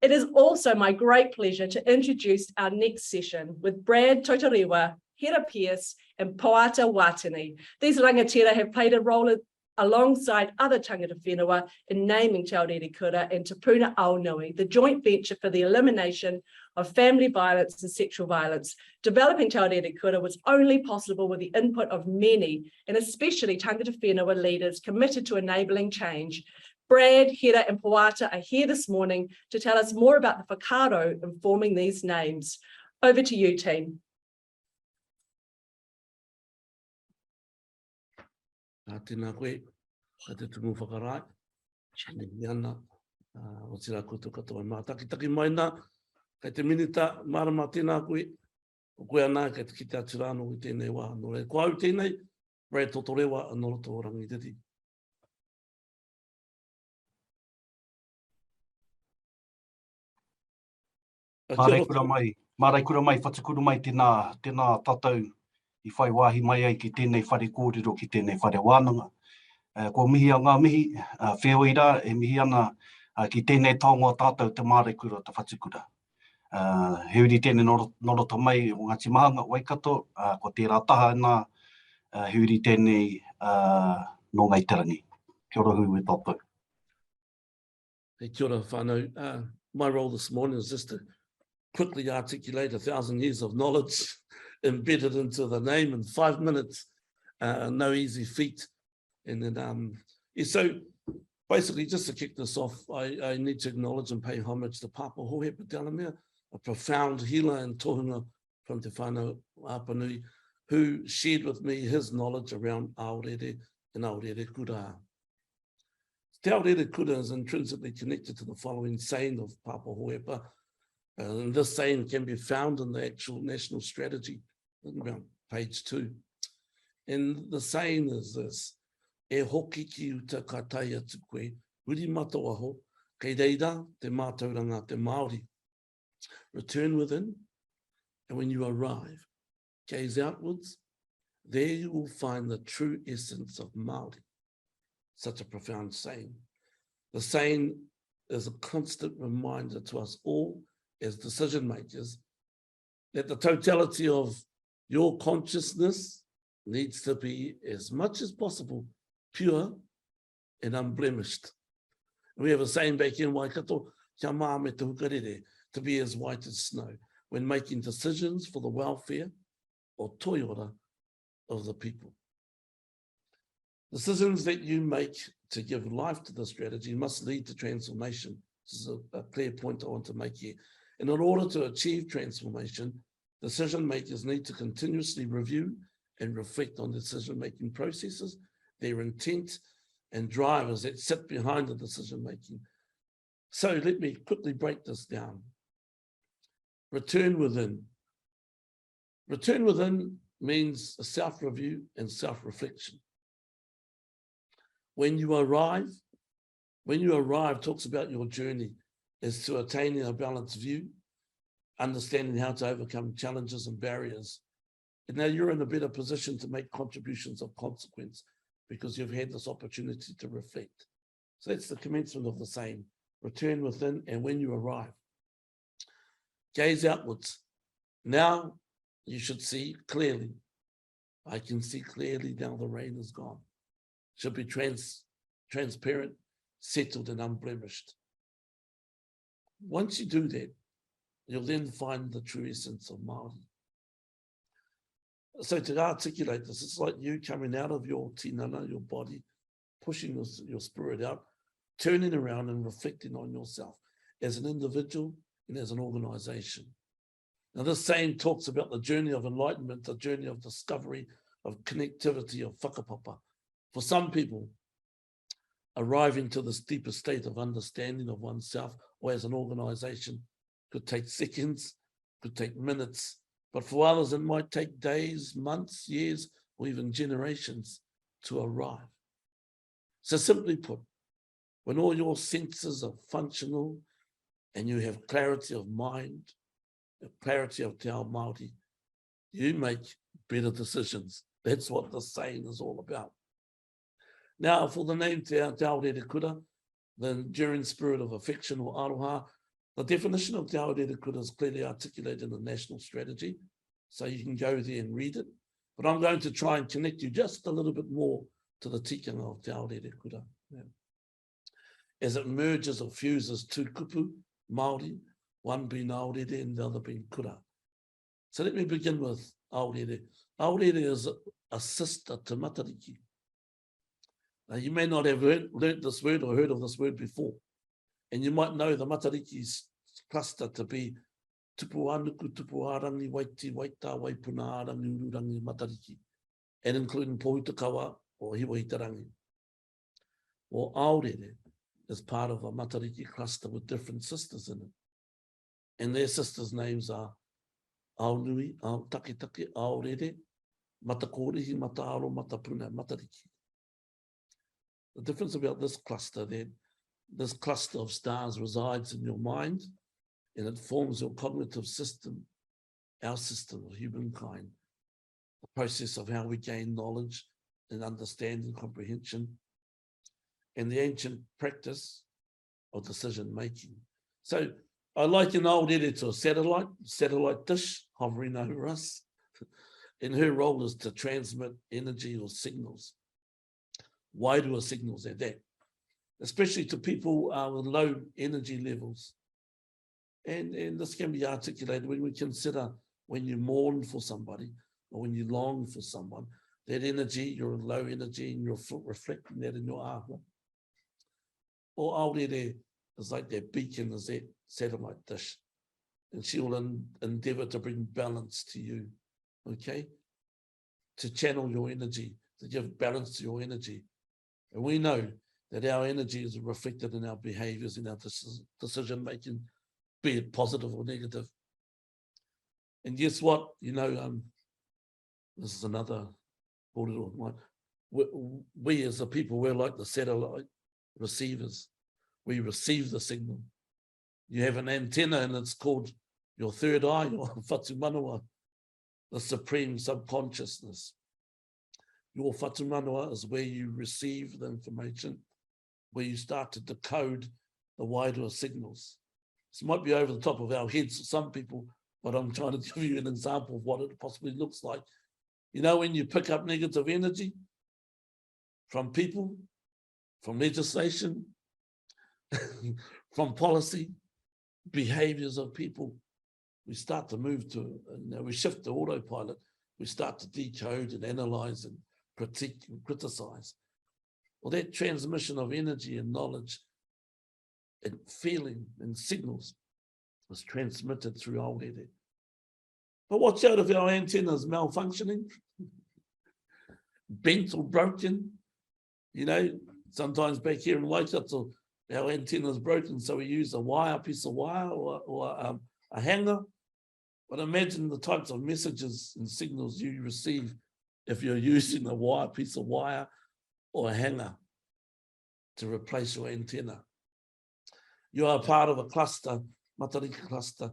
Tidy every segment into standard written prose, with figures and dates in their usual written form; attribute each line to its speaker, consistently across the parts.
Speaker 1: It is also my great pleasure to introduce our next session with Brad Toterewa, Hera Pierce, and Poata Watene. These rangatira have played a role alongside other tangata whenua in naming Te Aorerekura and Te Puna Aonui, the joint venture for the elimination of family violence and sexual violence. Developing Te Aorerekura was only possible with the input of many, and especially tangata whenua leaders committed to enabling change. Brad, Hera, and Poata are here this morning to tell us more about the whakaaro informing these names. Over to you, team.
Speaker 2: Tēnā koe, ka te tumu whakarai, ni ana, o tira koutou katoa mā taki mai nā, kei te minita, marama tēnā koe, o koe ana, kei te ki te aturano i tēnei wā, no re koau tēnei, Brad Toterewa, anoroto o rangititi.
Speaker 3: Māraikura mai, whatukuru mai tēnā tātou i whai wāhi mai ai ki tēnei whare kōrero ki tēnei whare wānanga. Ko mihi a ngā mihi, whewira e mihi ana ki tēnei taonga tātou te māraikura te whatukura. Heuri tēnei norota mai o Ngāti Mahanga Waikato, ko tērā taha nā heuri tēnei no Ngaitarangi. Kia ora hui tātou.
Speaker 2: Hey, kia ora whānau. My role this morning is just to quickly articulate 1,000 years of knowledge embedded into the name in 5 minutes. No easy feat. And then, so basically, just to kick this off, I need to acknowledge and pay homage to Papa Hohe Patalamea, a profound healer and tohunga from Te Whānau Apanui, who shared with me his knowledge around Aorere and Aorerekura. Te Aorerekura is intrinsically connected to the following saying of Papa Hoepa, and this saying can be found in the actual national strategy, around page 2. And the saying is this: E hoki ki uta katai atu koe, uri mato aho, kei reira te mātauranga te Māori. Return within, and when you arrive, gaze outwards, there you will find the true essence of Māori. Such a profound saying. The saying is a constant reminder to us all as decision makers that the totality of your consciousness needs to be, as much as possible, pure and unblemished. We have a saying back in Waikato, kia mā me te hukarere, to be as white as snow, when making decisions for the welfare or toiora of the people. Decisions that you make to give life to the strategy must lead to transformation. This is a clear point I want to make here. And in order to achieve transformation, decision makers need to continuously review and reflect on decision-making processes, their intent and drivers that sit behind the decision-making. So let me quickly break this down. Return within. Return within means a self-review and self-reflection. When you arrive talks about your journey is to attaining a balanced view, understanding how to overcome challenges and barriers. And now you're in a better position to make contributions of consequence because you've had this opportunity to reflect. So that's the commencement of the saying, return within, and when you arrive, gaze outwards. Now you should see clearly. I can see clearly now the rain is gone. Should be transparent, settled, and unblemished. Once you do that, you'll then find the true essence of Māori. So to articulate this, it's like you coming out of your tinana, your body, pushing your spirit out, turning around and reflecting on yourself as an individual and as an organization. Now this saying talks about the journey of enlightenment, the journey of discovery, of connectivity, of whakapapa. For some people, arriving to this deeper state of understanding of oneself or as an organization could take seconds, could take minutes, but for others it might take days, months, years, or even generations to arrive. So simply put, when all your senses are functional and you have clarity of mind, clarity of te ao Māori, you make better decisions. That's what the saying is all about. Now, for the name Te Aorerekura, the enduring spirit of affection or aroha, The definition of Te Aorerekura is clearly articulated in the national strategy, so you can go there and read it. But I'm going to try and connect you just a little bit more to the tikanga of Te Aorerekura. Yeah. As it merges or fuses two kupu, Māori, one being Aorere and the other being Kura. So let me begin with Aorere. Aorere is a sister to Matariki. Now, you may not have learnt this word or heard of this word before, and you might know the Matariki's cluster to be tupu anuku, tupu arangi, waiti, waita, waipuna, arangi, ururangi, Matariki, and including Pohutakawa or Hiwahitarangi. Or Aorere is part of a Matariki cluster with different sisters in it. And their sisters' names are Aonui, Taketake, Aorere, Matakorihi, Mataaro, Matapuna, Matariki. The difference about this cluster then, this cluster of stars resides in your mind and it forms your cognitive system, our system of humankind, the process of how we gain knowledge and understanding, comprehension, and the ancient practice of decision making. So I liken Aorere to a satellite dish hovering over us, and her role is to transmit energy or signals. Why do signals at that? Especially to people with low energy levels. And this can be articulated when we consider when you mourn for somebody or when you long for someone, that energy, you're in low energy and you're reflecting that in your ahua. Or Aorere is like that beacon, is that satellite dish. And she will endeavor to bring balance to you, okay? To channel your energy, to give balance to your energy. And we know that our energy is reflected in our behaviors, in our decision making, be it positive or negative. And guess what? You know, this is another one. We as a people, we're like the satellite receivers. We receive the signal. You have an antenna and it's called your third eye, your whatu manawa, the supreme subconsciousness. Your whatu manawa is where you receive the information, where you start to decode the wider signals. This might be over the top of our heads for some people, but I'm trying to give you an example of what it possibly looks like. You know, when you pick up negative energy from people, from legislation, from policy, behaviors of people, we start to move to, we shift to autopilot, we start to decode and analyze and critique and criticize. Well, that transmission of energy and knowledge and feeling and signals was transmitted through Aorere. But watch out if our antenna is malfunctioning, bent or broken. You know, sometimes back here in Waikato, our antenna is broken, so we use a piece of wire or a hanger. But imagine the types of messages and signals you receive if you're using a piece of wire or a hanger to replace your antenna. You are part of a cluster, Matariki cluster.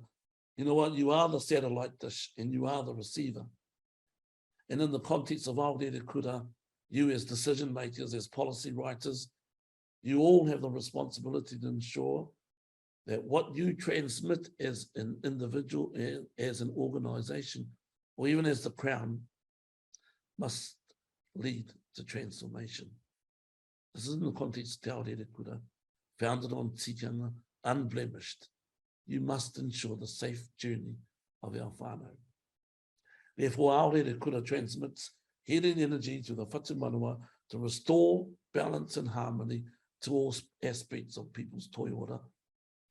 Speaker 2: You know what? You are the satellite dish and you are the receiver. And in the context of Aorerekura, you as decision makers, as policy writers, you all have the responsibility to ensure that what you transmit as an individual, as an organization, or even as the Crown, must lead to transformation. This is in the context of Te Aorerekura, founded on tikanga, unblemished. You must ensure the safe journey of our whānau. Therefore, Aorerekura transmits healing energy to the whatu manawa to restore balance and harmony to all aspects of people's toiora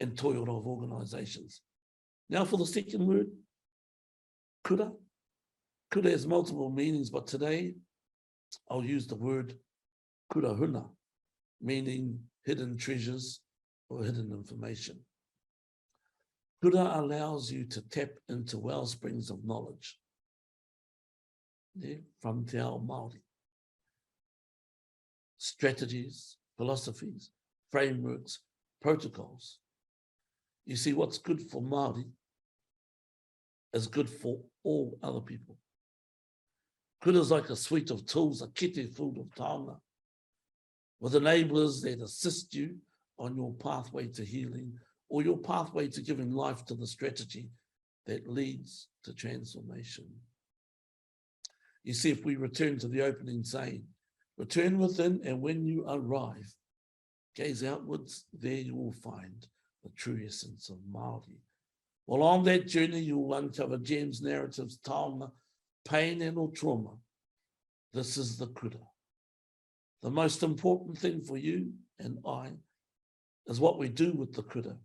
Speaker 2: and toiora of organizations. Now for the second word, kura. Kura has multiple meanings, but today I'll use the word kurahuna, meaning hidden treasures or hidden information. Kura allows you to tap into well springs of knowledge from Te Ao Māori. Strategies, philosophies, frameworks, protocols. You see, what's good for Māori is good for all other people. Kura is like a suite of tools, a kete full of taonga, with enablers that assist you on your pathway to healing or your pathway to giving life to the strategy that leads to transformation. You see, if we return to the opening saying, return within, and when you arrive, gaze outwards, there you will find the true essence of Māori. While on that journey, you will uncover gems, narratives, taonga, pain and or trauma. This is the kura. The most important thing for you and I is what we do with the kura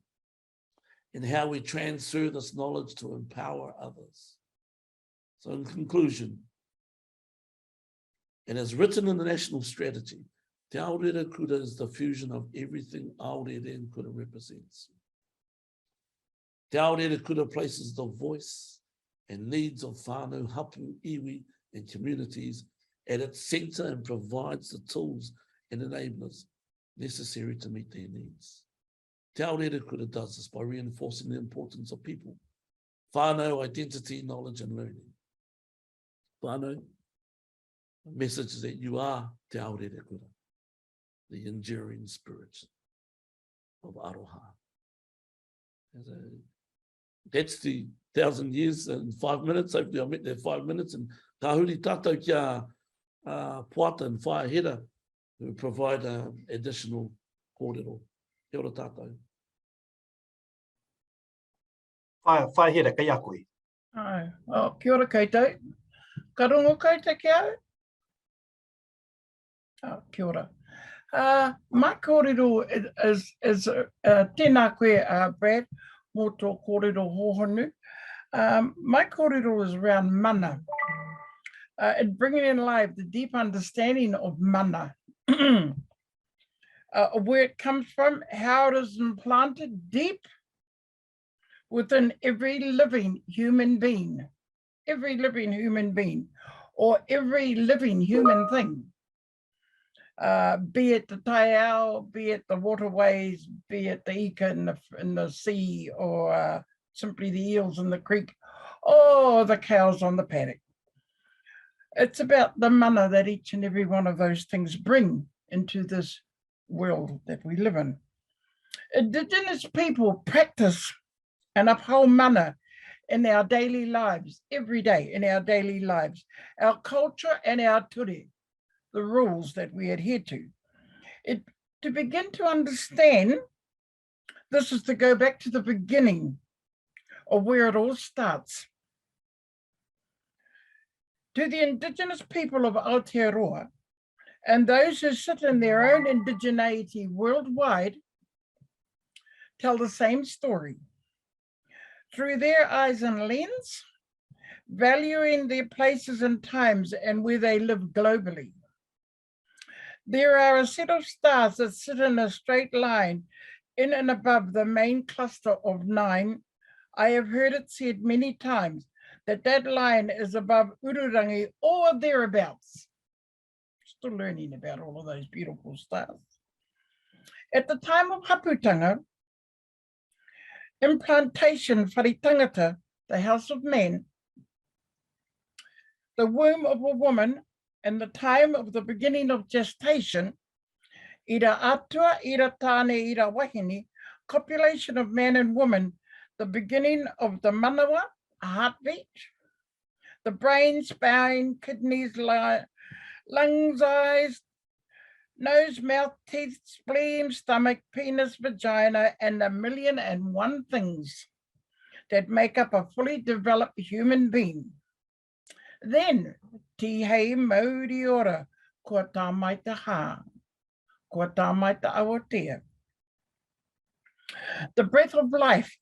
Speaker 2: and how we transfer this knowledge to empower others. So in conclusion, and as written in the national strategy, Te Aorerekura is the fusion of everything Aorerekura represents. Te Aorerekura places the voice and needs of whānau, hapu, iwi, and communities at its centre and provides the tools and enablers necessary to meet their needs. Te Aorerekura does this by reinforcing the importance of people, whānau, identity, knowledge, and learning. Whānau, the message is that you are Te Aorerekura, the enduring spirit of Aroha. That's the 1,000 years in 5 minutes. Hopefully I met there 5 minutes. And ka huri tātou kia Poata and Hera who provide additional kōrero. Kia ora tātou.
Speaker 3: Hera, kai a koe.
Speaker 4: Kia ora koutou. Ka rongo koutou ki au? Kia ora. My kōrero is tēnā koe, Brad, mō tō kōrero hōhonu. My kōrero is around mana. And bringing in life the deep understanding of mana, of where it comes from, how it is implanted deep within every living human being, or every living human thing. Be it the taiao, be it the waterways, be it the ika in the sea, or simply the eels in the creek, or the cows on the paddock. It's about the mana that each and every one of those things bring into this world that we live in. Indigenous people practice and uphold mana in our daily lives, every day in our daily lives, our culture and our ture, the rules that we adhere to. To begin to understand, this is to go back to the beginning of where it all starts. To the Indigenous people of Aotearoa and those who sit in their own indigeneity worldwide tell the same story. Through their eyes and lens, valuing their places and times and where they live globally. There are a set of stars that sit in a straight line in and above the main cluster of 9. I have heard it said many times that line is above Ururangi or thereabouts. Still learning about all of those beautiful stars. At the time of haputanga, implantation wharitangata, the house of man, the womb of a woman, and the time of the beginning of gestation, ira atua, ira tāne, ira wahine, copulation of man and woman, the beginning of the manawa, a heartbeat, the brain, spine, kidneys, lungs, eyes, nose, mouth, teeth, spleen, stomach, penis, vagina, and 1,000,001 things that make up a fully developed human being. Then, ti hei mauri ora, kua tā mai te hā, kua tā mai te awatea. The breath of life,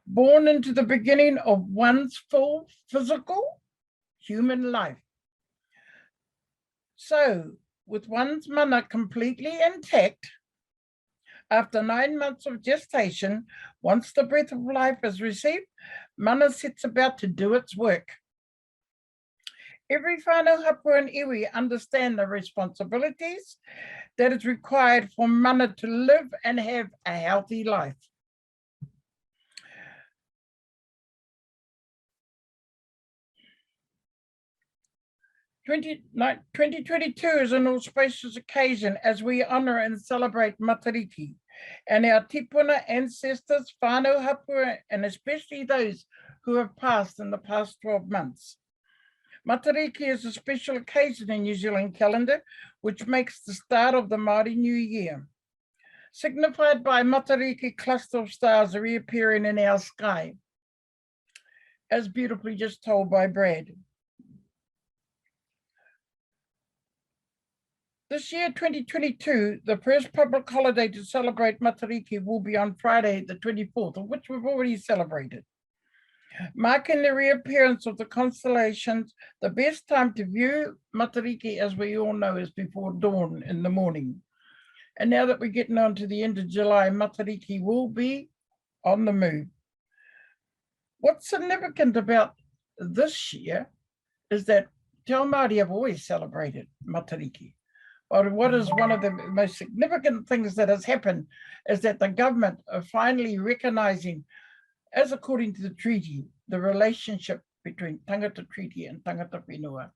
Speaker 4: born into the beginning of one's full physical human life. So, with one's mana completely intact, after 9 months of gestation, once the breath of life is received, mana sets about to do its work. Every whānau hapu and iwi understand the responsibilities that is required for mana to live and have a healthy life. 2022 is an auspicious occasion as we honour and celebrate Matariki and our tipuna ancestors, whānau hapua, and especially those who have passed in the past 12 months. Matariki is a special occasion in New Zealand calendar, which makes the start of the Māori New Year, signified by Matariki cluster of stars reappearing in our sky, as beautifully just told by Brad. This year, 2022, the first public holiday to celebrate Matariki will be on Friday, the 24th, of which we've already celebrated. Marking the reappearance of the constellations, the best time to view Matariki, as we all know, is before dawn in the morning. And now that we're getting on to the end of July, Matariki will be on the move. What's significant about this year is that Te Ao Māori have always celebrated Matariki. But what is one of the most significant things that has happened is that the government are finally recognising, as according to the treaty, the relationship between tangata treaty and tangata whenua.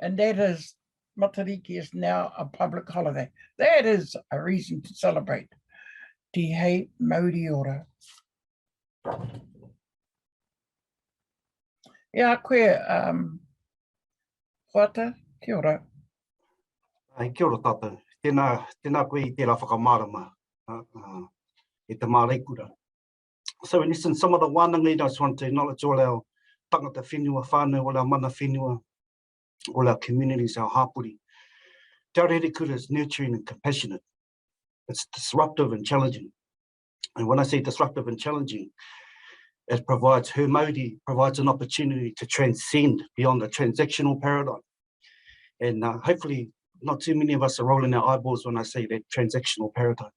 Speaker 4: And that is, Matariki is now a public holiday. That is a reason to celebrate. Te hei mauri ora. Ia koe, Poata, kia ora.
Speaker 3: Kia ora tātou. Tēnā koe I tērā whakamārama I te Aorerekura. So in essence, some of the wānanga I just want to acknowledge all our tangata whenua, whānau, all our mana whenua, all our communities, our hapuri. Te Aorerekura is nurturing and compassionate. It's disruptive and challenging. And when I say disruptive and challenging, it provides, her Māori provides an opportunity to transcend beyond the transactional paradigm. And hopefully, not too many of us are rolling our eyeballs when I say that transactional paradigm.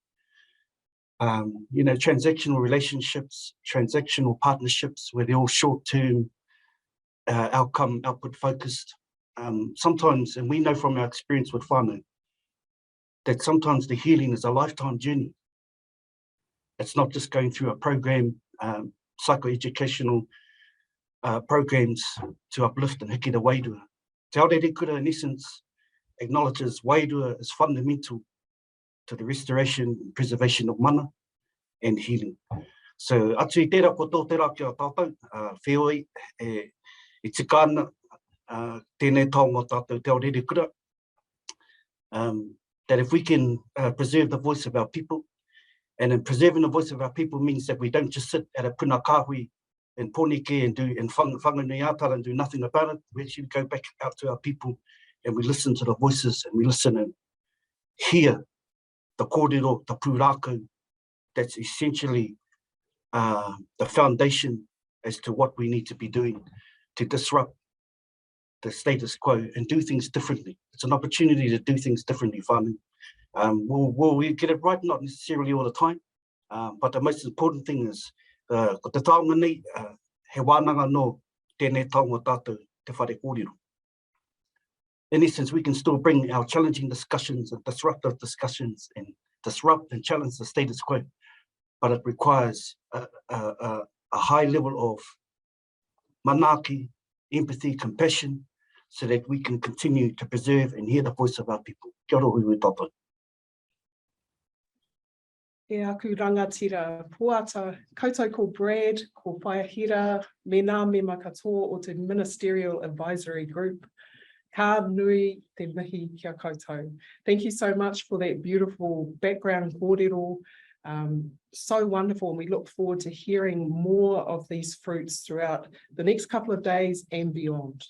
Speaker 3: You know, transactional relationships, transactional partnerships, where they're all short-term, output focused. Sometimes, and we know from our experience with whānau, that sometimes the healing is a lifetime journey. It's not just going through a program, psychoeducational programs to uplift and hiki the wairua. Te Aorerekura, in essence, acknowledges wairua is fundamental to the restoration and preservation of mana and healing. So, atu I tērā ko tōtera ki a tātou, whioi, I tika ana, tēnei taonga tātou Te Aorerekura, that if we can preserve the voice of our people, and in preserving the voice of our people means that we don't just sit at a puna kāhui and pōneke and whanganui ātara and do nothing about it. We actually go back out to our people and we listen to the voices and we listen and hear the kōrero, the pūrākau, that's essentially the foundation as to what we need to be doing to disrupt the status quo and do things differently. It's an opportunity to do things differently, whānau. Will we get it right? Not necessarily all the time, but the most important thing is ko te taonga nei, he wānanga no tēnei taonga tātou te whare kōrero. In essence, we can still bring our challenging discussions and disruptive discussions and disrupt and challenge the status quo, but it requires a high level of manaaki, empathy, compassion, so that we can continue to preserve and hear the voice of our people. Kia ora hui tātou.
Speaker 1: E aku rangatira Poata, koutou ko Brad, ko Hera, me nā mema katoa o te Ministerial Advisory Group. Ka nui te mihi kia koutou. Thank you so much for that beautiful background kōrero. So wonderful, and we look forward to hearing more of these fruits throughout the next couple of days and beyond.